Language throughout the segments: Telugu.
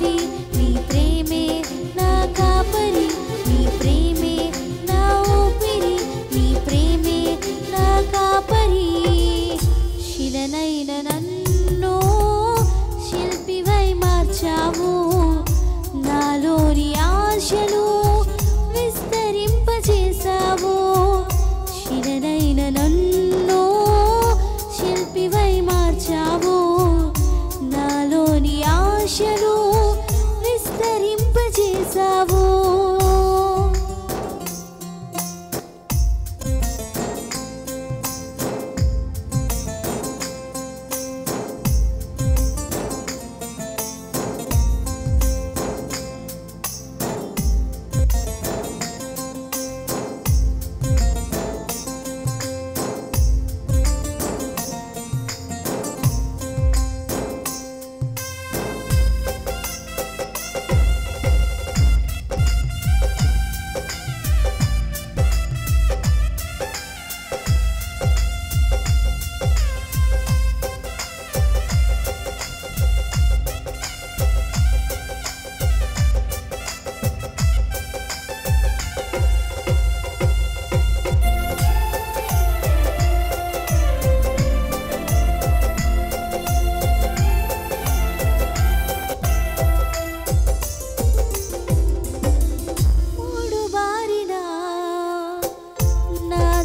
ఊపిరి నీ ప్రేమే నా కాపరి నీ ప్రేమే నా ఊపిరి నీ ప్రేమే నా కాపరి శిలనైన నన్ను శిల్పివై మార్చావు నాలోని ఆశలు విస్తరింపజేశావు శిలనైన నన్ను శిల్పివై మార్చావు నాలోని ఆశలు విస్తరింపజేశావు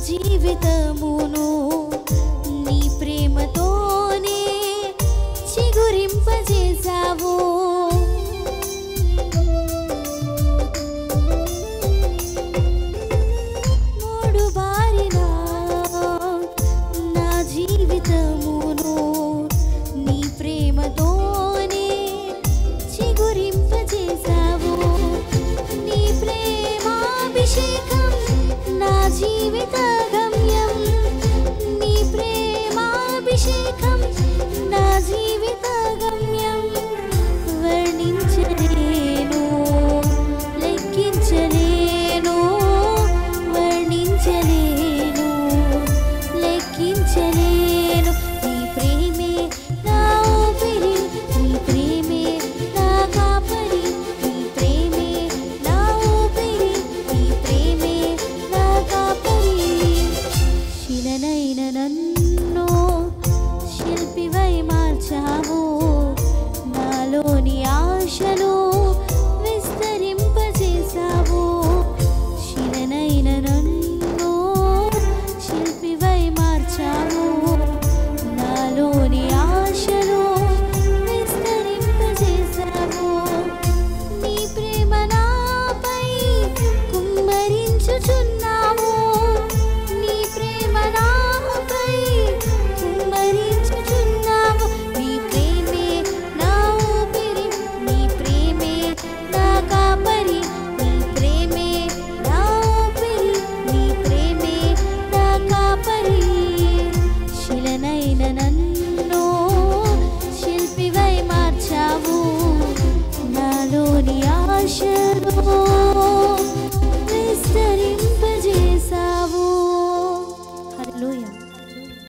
జీవితమును నీ ప్రేమతోనే చిగురింపజేశావు మూడు బారిన నా జీవితమును నీ ప్రేమతోనే చిగురింపజేశావు నీ ప్రేమాభిషేకం నా జీవిత గమ్యం నీ ప్రేమాభిషేకం నా జీవిత గమ్యం వర్ణించలేను లెక్కించలేను వర్ణించలేను లెక్కించలేను నీ ప్రేమే నా ఊపిరి నీ ప్రేమే నా కాపరి నీ ప్రేమే నా ఊపిరి నీ ప్రేమే నా కాపరి శిలనైన నన్ను శిల్పివై మార్చావు నాలోని ఆశలు విస్తరింపజేశావు శిలనైన నన్ను శిల్పివై మార్చావు నాలోని ఆశలు విస్తరింపజేశావు నీ ప్రేమ నాపై కుమ్మరించుచున్నావు నీ ప్రేమ నాపై కుమ్మరించుచున్నావు నీ ప్రేమే నా ఊపిరి నీ ప్రేమే నా కాపరి నీ ప్రేమే నా ఊపిరి నీ ప్రేమే నా కాపరి శిలనైన నన్ను శిల్పివై మార్చావు నాలోని ఆశలు